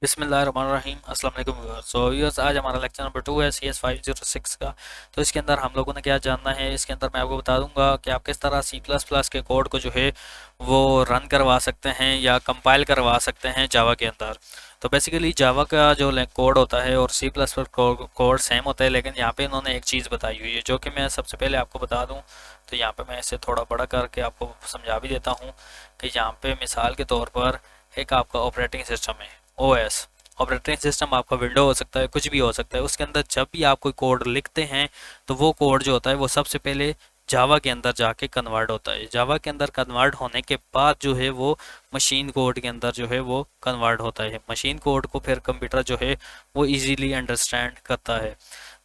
बिस्मिल्लाहिर्रहमानिर्रहीम अस्सलाम वालेकुम व्यूअर्स। सो व्यूअर्स, आज हमारा लेक्चर नंबर 2 है CS506 का। तो इसके अंदर हम लोगों ने क्या जानना है, इसके अंदर मैं आपको बता दूंगा कि आप किस तरह C++ के कोड को जो है वो रन करवा सकते हैं या कंपाइल करवा सकते हैं जावा के अंदर। तो बेसिकली जावा का जो कोड होता है और C++ कोड सेम होता है, लेकिन यहाँ पे इन्होंने एक चीज़ बताई हुई है जो कि मैं सबसे पहले आपको बता दूँ। तो यहाँ पे मैं इसे थोड़ा बड़ा करके आपको समझा भी देता हूँ कि यहाँ पे मिसाल के तौर पर एक आपका ऑपरेटिंग सिस्टम है, ओएस। ऑपरेटिंग सिस्टम आपका विंडो हो सकता है, कुछ भी हो सकता है। उसके अंदर जब भी आप कोई कोड लिखते हैं तो वो कोड जो होता है वो सबसे पहले जावा के अंदर जाके कन्वर्ट होता है। जावा के अंदर कन्वर्ट होने के बाद जो है वो मशीन कोड के अंदर जो है वो कन्वर्ट होता है। मशीन कोड को फिर कंप्यूटर जो है वो इजीली अंडरस्टैंड करता है।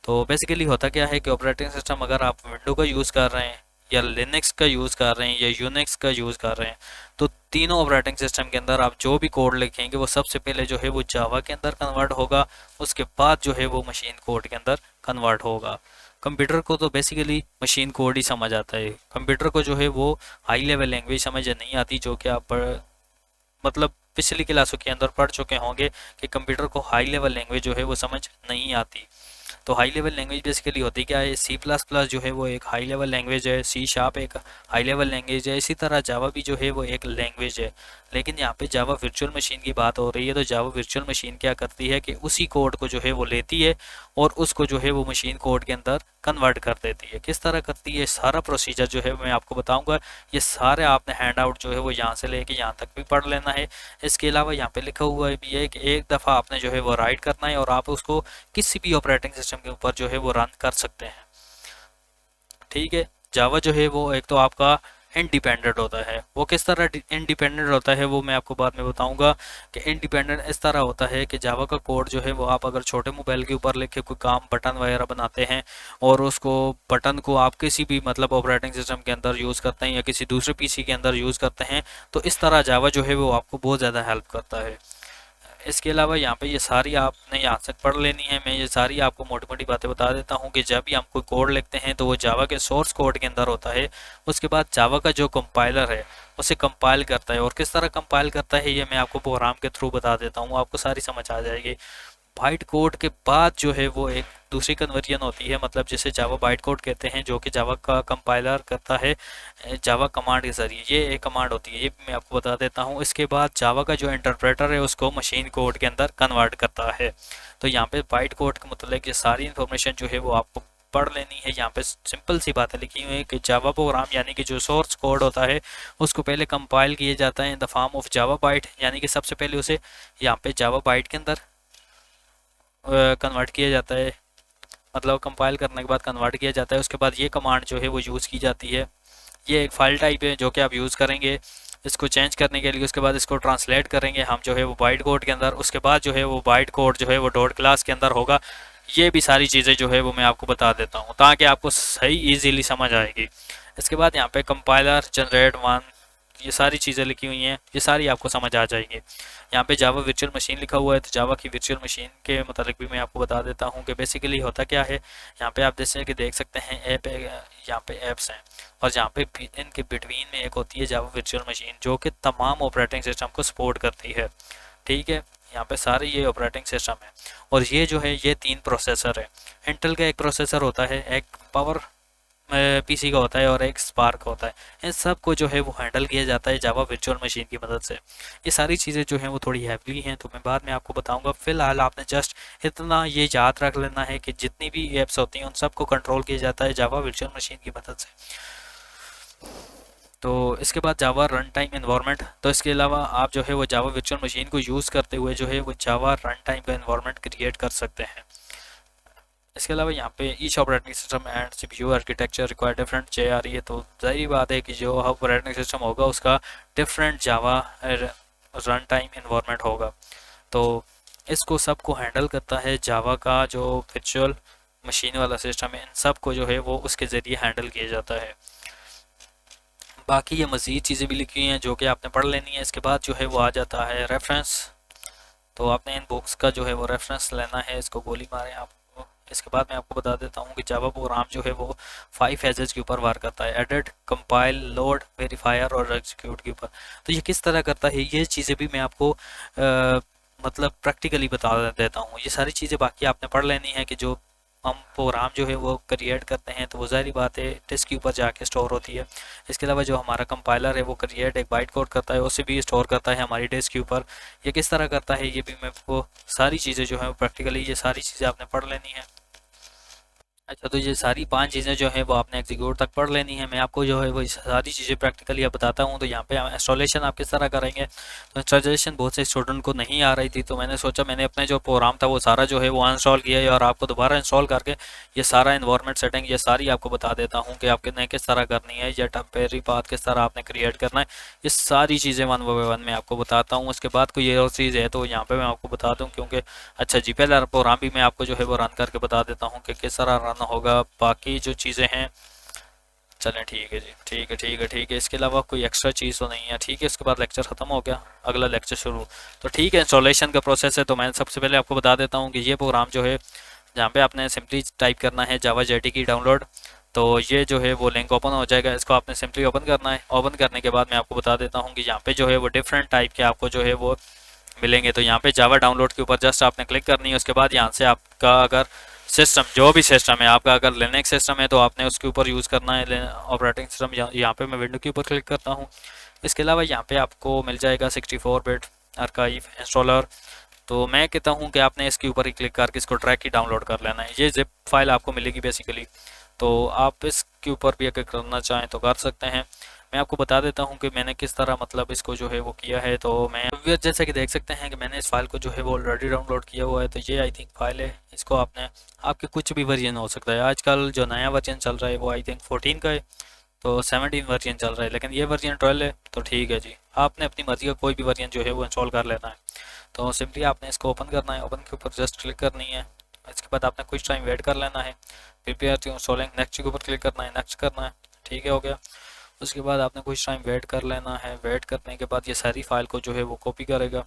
तो बेसिकली होता क्या है कि ऑपरेटिंग सिस्टम अगर आप विंडो का यूज़ कर रहे हैं या लिनक्स का यूज़ कर रहे हैं या यूनिक्स का यूज़ कर रहे हैं, तो तीनों ऑपरेटिंग सिस्टम के अंदर आप जो भी कोड लिखेंगे वो सबसे पहले जो है वो जावा के अंदर कन्वर्ट होगा। उसके बाद जो है वो मशीन कोड के अंदर कन्वर्ट होगा। कंप्यूटर को तो बेसिकली मशीन कोड ही समझ आता है। कंप्यूटर को जो है वो हाई लेवल लैंग्वेज समझ नहीं आती, जो कि आप मतलब पिछली क्लासों के अंदर पढ़ चुके होंगे कि कंप्यूटर को हाई लेवल लैंग्वेज जो है वो समझ नहीं आती। तो हाई लेवल लैंग्वेज बेसिकली होती क्या है, C++ जो है वो एक हाई लेवल लैंग्वेज है, C# एक हाई लेवल लैंग्वेज है, इसी तरह जावा भी जो है वो एक लैंग्वेज है। लेकिन यहाँ पे जावा वर्चुअल मशीन की बात हो रही है, तो जावा वर्चुअल मशीन क्या करती है कि उसी कोड को जो है वो लेती है और उसको जो है वो मशीन कोड के अंदर कन्वर्ट कर देती है। किस तरह करती है, सारा प्रोसीजर जो है मैं आपको बताऊंगा। ये सारे आपने हैंड आउट जो है वो यहाँ से लेके यहाँ तक भी पढ़ लेना है। इसके अलावा यहाँ पे लिखा हुआ भी है कि एक दफ़ा आपने जो है वो राइट करना है और आप उसको किसी भी ऑपरेटिंग सिस्टम के ऊपर जो है वो रन कर सकते हैं। ठीक है। जावा जो है वो एक तो आपका इंडिपेंडेंट होता है। वो किस तरह इंडिपेंडेंट होता है वो मैं आपको बाद में बताऊंगा कि इंडिपेंडेंट इस तरह होता है कि जावा का कोड जो है वो आप अगर छोटे मोबाइल के ऊपर लिख के कोई काम बटन वगैरह बनाते हैं और उसको बटन को आप किसी भी मतलब ऑपरेटिंग सिस्टम के अंदर यूज़ करते हैं या किसी दूसरे पीसी के अंदर यूज़ करते हैं, तो इस तरह जावा जो है वो आपको बहुत ज़्यादा हेल्प करता है। इसके अलावा यहाँ पे ये सारी आपने यहाँ तक पढ़ लेनी है। मैं ये सारी आपको मोटी मोटी बातें बता देता हूँ कि जब भी हम कोई कोड लिखते हैं तो वो जावा के सोर्स कोड के अंदर होता है। उसके बाद जावा का जो कंपाइलर है उसे कंपाइल करता है, और किस तरह कंपाइल करता है ये मैं आपको प्रोग्राम के थ्रू बता देता हूँ, आपको सारी समझ आ जाएगी। बाइट कोड के बाद जो है वो एक दूसरी कन्वर्जन होती है, मतलब जिसे जावा बाइट कोड कहते हैं, जो कि जावा का कंपाइलर करता है जावा कमांड के जरिए। ये एक कमांड होती है, ये मैं आपको बता देता हूँ। इसके बाद जावा का जो इंटरप्रेटर है उसको मशीन कोड के अंदर कन्वर्ट करता है। तो यहाँ पे बाइट कोड के मतलब ये सारी इन्फॉर्मेशन जो है वो आपको पढ़ लेनी है। यहाँ पे सिंपल सी बातें लिखी हुई है कि जावा प्रोग्राम यानी कि जो सोर्स कोड होता है उसको पहले कंपाइल किया जाता है in the form of Java bite, यानी कि सबसे पहले उसे यहाँ पे जावा बाइट के अंदर कन्वर्ट किया जाता है। मतलब कंपाइल करने के बाद कन्वर्ट किया जाता है। उसके बाद ये कमांड जो है वो यूज़ की जाती है। ये एक फाइल टाइप है जो कि आप यूज़ करेंगे इसको चेंज करने के लिए। उसके बाद इसको ट्रांसलेट करेंगे हम जो है वो बाइट कोड के अंदर। उसके बाद जो है वो बाइट कोड जो है वो डॉट क्लास के अंदर होगा। ये भी सारी चीज़ें जो है वो मैं आपको बता देता हूँ ताकि आपको सही इजीली समझ आएगी। इसके बाद यहाँ पे कंपाइलर जनरेट वन, ये सारी चीज़ें लिखी हुई हैं, ये सारी आपको समझ आ जाएंगी। यहाँ पे जावा वर्चुअल मशीन लिखा हुआ है, तो जावा की वर्चुअल मशीन के मतलब भी मैं आपको बता देता हूँ कि बेसिकली होता क्या है। यहाँ पे आप जैसे कि देख सकते हैं ऐप, यहाँ पे ऐप्स हैं और यहाँ पे इनके बिटवीन में एक होती है जावा वर्चुअल मशीन जो कि तमाम ऑपरेटिंग सिस्टम को सपोर्ट करती है। ठीक है। यहाँ पे सारे ये ऑपरेटिंग सिस्टम है और ये जो है ये 3 प्रोसेसर है। इंटेल का एक प्रोसेसर होता है, एक पावर पीसी का होता है और एक स्पार्क होता है। इन सब को जो है वो हैंडल किया जाता है जावा वर्चुअल मशीन की मदद से। ये सारी चीज़ें जो हैं वो थोड़ी हैवी हैं, तो मैं बाद में आपको बताऊंगा। फिलहाल आपने जस्ट इतना ये याद रख लेना है कि जितनी भी एप्स होती हैं उन सबको कंट्रोल किया जाता है जावा वर्चुअल मशीन की मदद से। तो इसके बाद जावा रन टाइम इन्वायरमेंट, तो इसके अलावा आप जो है वो जावा वर्चुअल मशीन को यूज़ करते हुए जो है वो जावा रन टाइम का इन्वायरमेंट क्रिएट कर सकते हैं। इसके अलावा यहाँ पे each operating system and CPU architecture require different J आ रही है, तो जाहिर बात है कि जो ऑपरेटिंग सिस्टम होगा उसका डिफरेंट जावा रन टाइम इन्वायरमेंट होगा। तो इसको सबको हैंडल करता है जावा का जो वर्चुअल मशीन वाला सिस्टम है। इन सब को जो है वो उसके ज़रिए हैंडल किया जाता है। बाकी ये मज़ीद चीज़ें भी लिखी हुई हैं जो कि आपने पढ़ लेनी है। इसके बाद जो है वो आ जाता है रेफरेंस। तो आपने इन बुक्स का जो है वो रेफरेंस लेना है, इसको गोली मारें आप। इसके बाद मैं आपको बता देता हूँ कि जावा प्रोग्राम जो है वो 5 फेजेस के ऊपर वार करता है, एडिट, कंपाइल, लोड, वेरीफायर और एग्जीक्यूट के ऊपर। तो ये किस तरह करता है ये चीज़ें भी मैं आपको मतलब प्रैक्टिकली बता देता हूँ। ये सारी चीज़ें बाकी आपने पढ़ लेनी है कि जो हम प्रोग्राम जो है वो क्रिएट करते हैं तो वो सारी बातें डिस्क के ऊपर जाके स्टोर होती है। इसके अलावा जो हमारा कंपाइलर है वो क्रिएट एक बाइट कोड करता है, उसे भी स्टोर करता है हमारी डिस्क के ऊपर। ये किस तरह करता है ये भी मैं आपको सारी चीज़ें जो है प्रैक्टिकली ये सारी चीज़ें आपने पढ़ लेनी है। अच्छा, तो ये सारी 5 चीज़ें जो है वो आपने एग्जीक्यूट तक पढ़ लेनी है। मैं आपको जो है वो सारी चीज़ें प्रैक्टिकली अब बताता हूँ। तो यहाँ पे इंस्टॉलेशन आप किस तरह करेंगे। तो इंस्टॉलेशन बहुत से स्टूडेंट को नहीं आ रही थी, तो मैंने सोचा मैंने अपने जो प्रोग्राम था वो सारा जो है वो अनइंस्टॉल किया है और आपको दोबारा इंस्टॉल करके ये सारा इन्वायरमेंट सेटिंग ये सारी आपको बता देता हूँ कि आपने किस तरह करनी है, या टेम्परेरी पाथ किस तरह आपने क्रिएट करना है। ये सारी चीज़ें वन बाय वन मैं आपको बताता हूँ। उसके बाद कोई ये और चीज़ है तो यहाँ पे मैं आपको बता दूँ, क्योंकि अच्छा जी पहले प्रोग्राम भी मैं आपको जो है वो रन करके बता देता हूँ कि किस तरह रन होगा। बाकी जो चीज़ें हैं चलें ठीक है जी, ठीक है ठीक है ठीक है। इसके अलावा कोई एक्स्ट्रा चीज़ तो नहीं है, ठीक है। इसके बाद लेक्चर ख़त्म हो गया, अगला लेक्चर शुरू। तो ठीक है, इंस्टॉलेशन का प्रोसेस है। तो मैं सबसे पहले आपको बता देता हूँ कि ये प्रोग्राम जो है जहाँ पे आपने सिंपली टाइप करना है जावा जेटी की डाउनलोड। तो ये जो है वो लिंक ओपन हो जाएगा, इसको आपने सिंपली ओपन करना है। ओपन करने के बाद मैं आपको बता देता हूँ कि यहाँ पे जो है वो डिफरेंट टाइप के आपको जो है वो मिलेंगे। तो यहाँ पे जावा डाउनलोड के ऊपर जस्ट आपने क्लिक करनी है। उसके बाद यहाँ से आपका अगर सिस्टम जो भी सिस्टम है आपका, अगर लिनक्स सिस्टम है तो आपने उसके ऊपर यूज़ करना है ऑपरेटिंग सिस्टम। यहाँ पे मैं विंडो के ऊपर क्लिक करता हूँ। इसके अलावा यहाँ पे आपको मिल जाएगा 64 बिट आर्काइव इंस्टॉलर। तो मैं कहता हूँ कि आपने इसके ऊपर ही क्लिक करके इसको ट्रैक ही डाउनलोड कर लेना है। ये जिप फाइल आपको मिलेगी बेसिकली, तो आप इसके ऊपर भी अगर करना चाहें तो कर सकते हैं। मैं आपको बता देता हूँ कि मैंने किस तरह मतलब इसको जो है वो किया है। तो मैं जैसे कि देख सकते हैं कि मैंने इस फाइल को जो है वो ऑलरेडी डाउनलोड किया हुआ है। तो ये आई थिंक फाइल है, इसको आपने आपके कुछ भी वर्जन हो सकता है। आजकल जो नया वर्जन चल रहा है वो आई थिंक 14 का है, तो 17 वर्जन चल रहा है, लेकिन ये वर्जन 12 है। तो ठीक है जी, आपने अपनी मर्जी का कोई भी वर्जन जो है वो इंस्टॉल कर लेना है। तो सिंपली आपने इसको ओपन करना है, ओपन के ऊपर जस्ट क्लिक करनी है। इसके बाद आपने कुछ टाइम वेट कर लेना है। प्रिपेयर टू इंस्टॉलिंग नेक्स्ट के ऊपर क्लिक करना है, नेक्स्ट करना है, ठीक है हो गया। उसके बाद आपने कुछ टाइम वेट कर लेना है। वेट करने के बाद ये सारी फाइल को जो है वो कॉपी करेगा।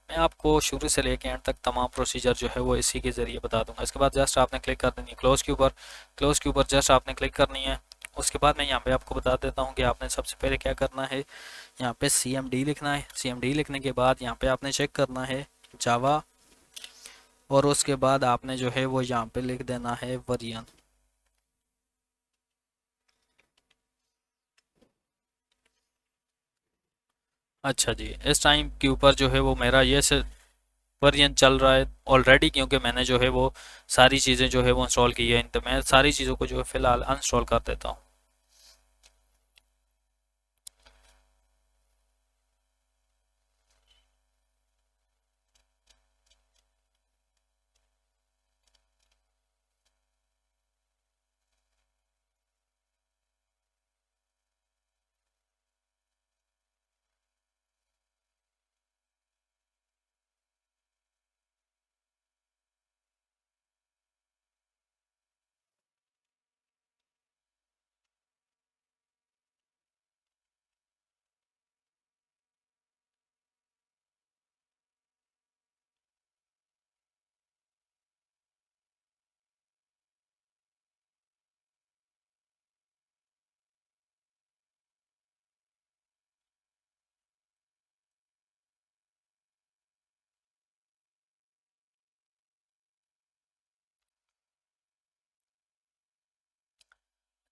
मैं आपको शुरू से लेके एंड तक तमाम प्रोसीजर जो है वो इसी के ज़रिए बता दूंगा। इसके बाद जस्ट आपने क्लिक कर देनी है क्लोज के ऊपर। क्लोज के ऊपर जस्ट आपने क्लिक करनी है। उसके बाद मैं यहाँ पे आपको बता देता हूँ कि आपने सबसे पहले क्या करना है। यहाँ पे CMD लिखना है। CMD लिखने के बाद यहाँ पे आपने चेक करना है जावा, और उसके बाद आपने जो है वो यहाँ पे लिख देना है वर्जन। अच्छा जी, इस टाइम के ऊपर जो है वो मेरा ये से वर्जन चल रहा है ऑलरेडी, क्योंकि मैंने जो है वो सारी चीज़ें जो है वो इंस्टॉल की है। तो मैं सारी चीज़ों को जो है फिलहाल अनइंस्टॉल कर देता हूँ।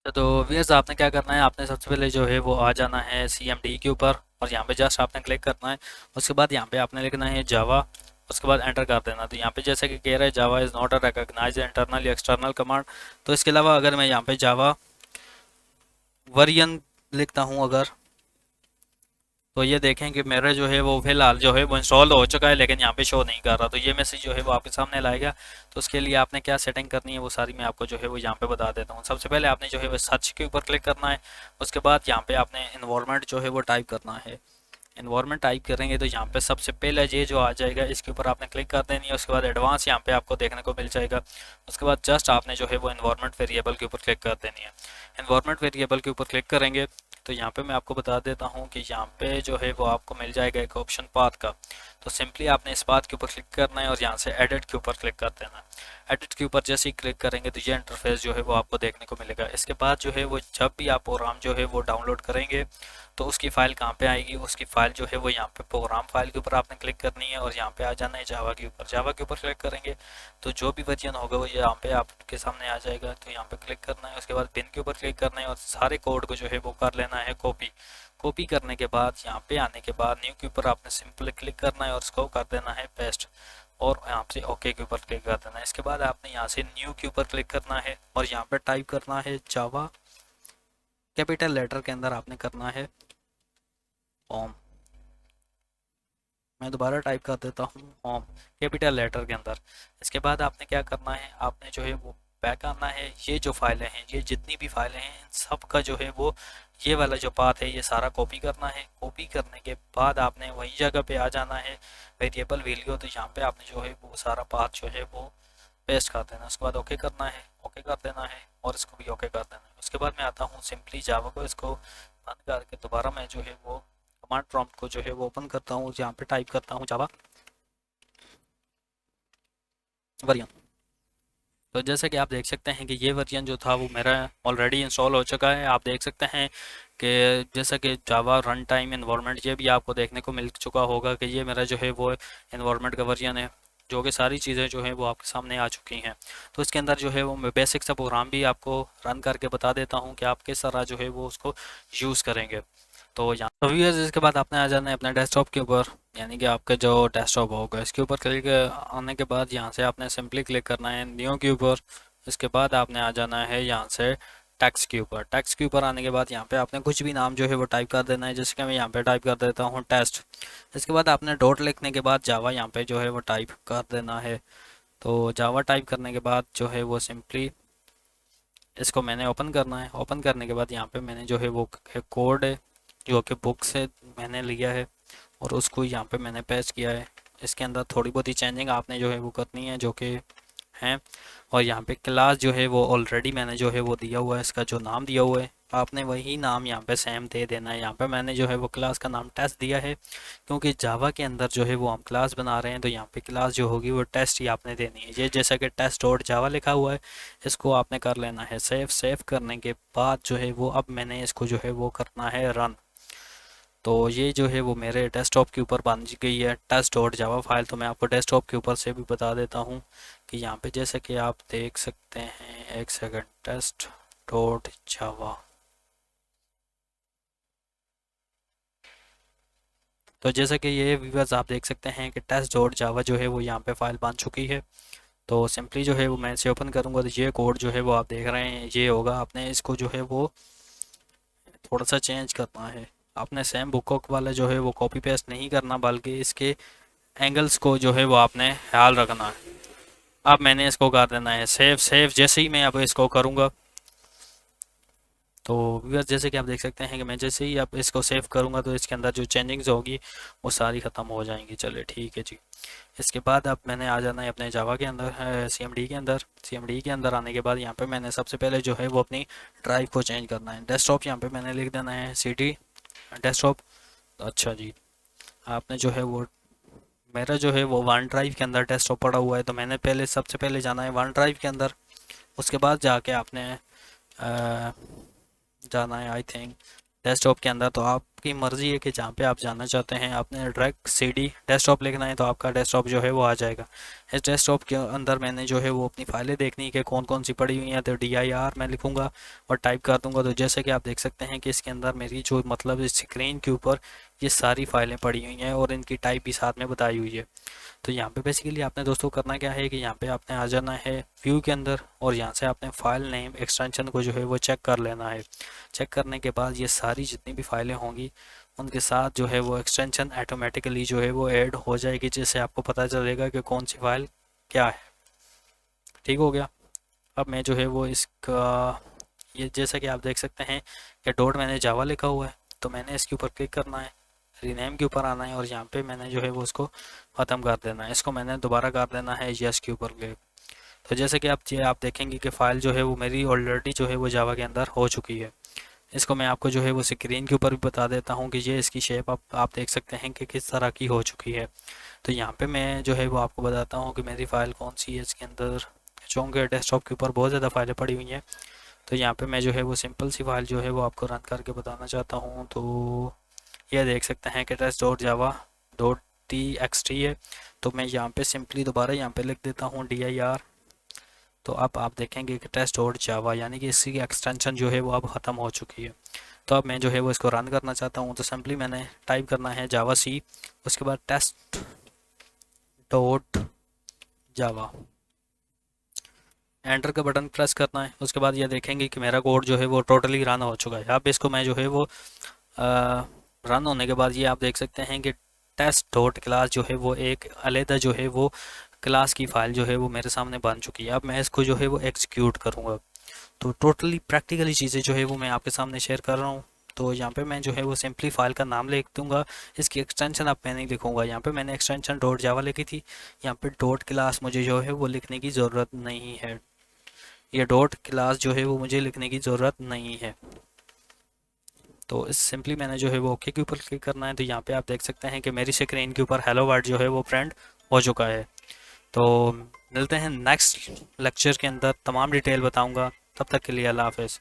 तो व्यर्स आपने क्या करना है, आपने सबसे पहले जो है वो आ जाना है CMD के ऊपर, और यहाँ पे जस्ट आपने क्लिक करना है। उसके बाद यहाँ पे आपने लिखना है जावा, उसके बाद एंटर कर देना। तो यहाँ पे जैसे कि कह रहा है Java is not a recognised internal या एक्सटर्नल कमांड। तो इसके अलावा अगर मैं यहाँ पे जावा वर्जन लिखता हूँ अगर, तो ये देखें कि मेरा जो है वो फिलहाल जो है वो इंस्टॉल हो चुका है, लेकिन यहाँ पे शो नहीं कर रहा। तो ये मैसेज जो है वो आपके सामने लाएगा। तो उसके लिए आपने क्या सेटिंग करनी है वो सारी मैं आपको जो है वो यहाँ पे बता देता हूँ। सबसे पहले आपने जो है वो सर्च के ऊपर क्लिक करना है। उसके बाद यहाँ पे आपने इन्वायरमेंट जो है वो टाइप करना है। इन्वायरमेंट टाइप करेंगे तो यहाँ पे सबसे पहले ये जो आ जाएगा इसके ऊपर आपने क्लिक कर देनी है। उसके बाद एडवांस यहाँ पे आपको देखने को मिल जाएगा। उसके बाद जस्ट आपने जो है वो इन्वायरमेंट वेरिएबल के ऊपर क्लिक कर देनी है। इन्वायरमेंट वेरिएबल के ऊपर क्लिक करेंगे तो यहाँ पे मैं आपको बता देता हूँ कि यहाँ पे जो है वो आपको मिल जाएगा एक ऑप्शन पाथ का। तो सिंपली आपने इस पाथ के ऊपर क्लिक करना है और यहाँ से एडिट के ऊपर क्लिक कर देना एडिट के ऊपर जैसे ही क्लिक करेंगे तो ये इंटरफेस जो है वो आपको देखने को मिलेगा। इसके बाद जो है वो जब भी आप प्रोग्राम जो है वो डाउनलोड करेंगे तो उसकी फ़ाइल कहाँ पे आएगी, उसकी फ़ाइल जो है वो यहाँ पे प्रोग्राम फाइल के ऊपर आपने क्लिक करनी है और यहाँ पे आ जाना है जावा के ऊपर। जावा के ऊपर क्लिक करेंगे तो जो भी वर्जन होगा वो यहाँ पे आपके सामने आ जाएगा, तो यहाँ पे क्लिक करना है। उसके बाद बिन के ऊपर क्लिक करना है और सारे कोड को जो है वो कर लेना है कॉपी। कॉपी करने के बाद यहाँ पे आने के बाद न्यू के ऊपर आपने सिंपली क्लिक करना है और उसको कर देना है पेस्ट और यहाँ से ओके के ऊपर क्लिक कर देना है। इसके बाद आपने यहाँ से न्यू के ऊपर क्लिक करना है और यहाँ पे टाइप करना है जावा, कैपिटल लेटर के अंदर आपने करना है होम। मैं दोबारा टाइप कर देता हूँ होम, कैपिटल लेटर के अंदर। इसके बाद आपने क्या करना है, आपने जो है वो बैक आना है। ये जो फाइलें हैं, ये जितनी भी फाइलें हैं, इन सब का जो है वो ये वाला जो पाथ है ये सारा कॉपी करना है। कॉपी करने के बाद आपने वही जगह पे आ जाना है वेरिएबल वैल्यू, तो यहाँ पे आपने जो है वो सारा पाथ जो है वो पेस्ट कर देना। उसके बाद ओके करना है, ओके कर देना है और इसको भी ओके कर देना है। उसके बाद मैं आता हूँ सिंपली जावा को इसको बंद करके दोबारा मैं जो है वो कमांड प्रॉम्प्ट को जो है वो ओपन करता हूँ, यहाँ पे टाइप करता हूँ जावा वर्जन। तो जैसे कि आप देख सकते हैं कि ये वर्जन जो था वो मेरा ऑलरेडी इंस्टॉल हो चुका है। आप देख सकते हैं कि जैसा कि जावा रन टाइम इन्वायरमेंट, ये भी आपको देखने को मिल चुका होगा कि ये मेरा जो है वो इन्वायरमेंट का वर्जन है, जो कि सारी चीज़ें जो है वो आपके सामने आ चुकी हैं। तो इसके अंदर जो है वो मैं बेसिक सा प्रोग्राम भी आपको रन करके बता देता हूँ कि आप किस तरह जो है वो उसको यूज़ करेंगे। तो यहाँ तो व्यूअर्स इसके बाद आपने आ जाना है अपने डेस्कटॉप के ऊपर, यानी कि आपका जो डेस्कटॉप होगा इसके ऊपर क्लिक आने के बाद यहाँ से आपने सिंपली क्लिक करना है न्यू के ऊपर। इसके बाद आपने आ जाना है यहाँ से टेक्स्ट के ऊपर। टेक्स्ट के ऊपर आने के बाद यहाँ पे आपने कुछ भी नाम जो है वो टाइप कर देना है, जैसे कि मैं यहाँ पे टाइप कर देता हूँ टेस्ट। इसके बाद आपने डॉट लिखने के बाद जावा यहाँ पे जो है वो टाइप कर देना है। तो जावा टाइप करने के बाद जो है वो सिंपली इसको मैंने ओपन करना है। ओपन करने के बाद यहाँ पे मैंने जो है वो कोड है जो कि बुक से मैंने लिया है और उसको यहाँ पे मैंने पेस्ट किया है। इसके अंदर थोड़ी बहुत ही चेंजिंग आपने जो है वो करनी है जो कि हैं। और यहाँ पे क्लास जो है वो ऑलरेडी मैंने जो है वो दिया हुआ है, इसका जो नाम दिया हुआ है आपने वही नाम यहाँ पे सेम दे देना है। यहाँ पे मैंने जो है वो क्लास का नाम टेस्ट दिया है, क्योंकि जावा के अंदर जो है वो हम क्लास बना रहे हैं, तो यहाँ पे क्लास जो होगी वो टेस्ट ही आपने देनी है। ये जैसा कि टेस्ट डॉट जावा लिखा हुआ है, इसको आपने कर लेना है सेव। सेव करने के बाद जो है वो अब मैंने इसको जो है वो करना है रन। तो ये जो है वो मेरे डेस्कटॉप के ऊपर बन गई है टेस्ट डॉट जावा फाइल। तो मैं आपको डेस्कटॉप के ऊपर से भी बता देता हूँ कि यहाँ पे जैसे कि आप देख सकते हैं, एक सेकंड, टेस्ट डॉट जावा। तो जैसे कि ये व्यूअर्स आप देख सकते हैं कि टेस्ट डॉट जावा जो है वो यहाँ पे फाइल बन चुकी है। तो सिंपली जो है वो मैं इसे ओपन करूँगा तो ये कोड जो है वो आप देख रहे हैं ये होगा। आपने इसको जो है वो थोड़ा सा चेंज करना है। आपने सेम बुक वाला जो है वो कॉपी पेस्ट नहीं करना, बल्कि इसके एंगल्स को जो है वो आपने ख्याल रखना है। अब मैंने इसको कर देना है सेव। सेव जैसे ही मैं अब इसको करूँगा तो व्यूअर्स जैसे कि आप देख सकते हैं कि मैं जैसे ही अब इसको सेव करूँगा तो इसके अंदर जो चेंजिंग्स होगी वो सारी ख़त्म हो जाएंगी। चलिए ठीक है जी। इसके बाद अब मैंने आ जाना है अपने जावा के अंदर, CMD के अंदर। CMD के अंदर आने के बाद यहाँ पे मैंने सबसे पहले जो है वो अपनी ड्राइव को चेंज करना है। डेस्कटॉप यहाँ पे मैंने लिख देना है CD डेस्कटॉप। अच्छा जी, आपने जो है वो मेरा जो है वो वन ड्राइव के अंदर डेस्कटॉप पड़ा हुआ है, तो मैंने पहले सबसे पहले जाना है वन ड्राइव के अंदर। उसके बाद जाके आपने जाना है आई थिंक डेस्कटॉप के अंदर। तो आपकी मर्ज़ी है कि जहाँ पे आप जाना चाहते हैं। आपने डायरेक्ट CD डेस्कटॉप लिखना है तो आपका डेस्कटॉप जो है वो आ जाएगा। इस डेस्कटॉप के अंदर मैंने जो है वो अपनी फाइलें देखनी है कि कौन कौन सी पड़ी हुई हैं, तो DIR मैं लिखूँगा और टाइप कर दूँगा। तो जैसे कि आप देख सकते हैं कि इसके अंदर मेरी जो मतलब इस स्क्रीन के ऊपर ये सारी फाइलें पड़ी हुई हैं और इनकी टाइप भी साथ में बताई हुई है। तो यहाँ पे बेसिकली आपने दोस्तों करना क्या है कि यहाँ पे आपने आ जाना है व्यू के अंदर और यहाँ से आपने फाइल नेम एक्सटेंशन को जो है वो चेक कर लेना है। चेक करने के बाद ये सारी जितनी भी फाइलें होंगी उनके साथ जो है वो एक्सटेंशन ऑटोमेटिकली जो है वो ऐड हो जाएगी, जिससे आपको पता चलेगा कि कौन सी फाइल क्या है। ठीक हो गया। अब मैं जो है वो इसका ये जैसा कि आप देख सकते हैं कि डॉट मैंने जावा लिखा हुआ है, तो मैंने इसके ऊपर क्लिक करना है, रीनेम के ऊपर आना है और यहाँ पे मैंने जो है वो उसको ख़त्म कर देना है। इसको मैंने दोबारा कर देना है यस के ऊपर क्लिक। तो जैसे कि आप देखेंगे कि फ़ाइल जो है वो मेरी ऑलरेडी जो है वो जावा के अंदर हो चुकी है। इसको मैं आपको जो है वो स्क्रीन के ऊपर भी बता देता हूँ कि ये इसकी शेप आप देख सकते हैं कि किस तरह की हो चुकी है। तो यहाँ पे मैं जो है वो आपको बताता हूँ कि मेरी फ़ाइल कौन सी है इसके अंदर चूँकि डेस्कटॉप के ऊपर बहुत ज़्यादा फाइलें पड़ी हुई हैं, तो यहाँ पे मैं जो है वो सिंपल सी फाइल जो है वो आपको रन करके बताना चाहता हूँ। तो ये देख सकते हैं कि test dot java dot T X T है। तो मैं यहाँ पे सिंपली दोबारा यहाँ पे लिख देता हूँ dir। तो अब आप देखेंगे कि टेस्ट डॉट जावा यानी कि इसकी एक्सटेंशन जो है वो अब ख़त्म हो चुकी है। तो अब मैं जो है वो इसको रन करना चाहता हूँ, तो सिंपली मैंने टाइप करना है जावा सी, उसके बाद टेस्ट डॉट जावा, एंटर का बटन प्रेस करना है। उसके बाद ये देखेंगे कि मेरा कोड जो है वो टोटली रन हो चुका है। अब इसको मैं जो है वो रन होने के बाद ये आप देख सकते हैं कि टेस्ट डॉट क्लास जो है वो एक अलहदा जो है वो क्लास की फ़ाइल जो है वो मेरे सामने बन चुकी है। अब मैं इसको जो है वो एग्जीक्यूट करूँगा। तो टोटली प्रैक्टिकली चीज़ें जो है वो मैं आपके सामने शेयर कर रहा हूँ। तो यहाँ पे मैं जो है वो सिंपली फाइल का नाम लिख दूंगा, इसकी एक्सटेंशन अब मैं नहीं लिखूंगा। यहाँ पे मैंने एक्सटेंशन डॉट जावा लिखी थी, यहाँ पे डॉट क्लास मुझे जो है वो लिखने की ज़रूरत नहीं है। ये डॉट क्लास जो है वो मुझे लिखने की ज़रूरत नहीं है। तो इस सिंपली मैंने जो है वो ओके के ऊपर क्लिक करना है। तो यहाँ पे आप देख सकते हैं कि मेरी स्क्रीन के ऊपर हेलो वर्ल्ड जो है वो प्रिंट हो चुका है। तो मिलते हैं नेक्स्ट लेक्चर के अंदर, तमाम डिटेल बताऊंगा। तब तक के लिए अल्लाह हाफ़िज़।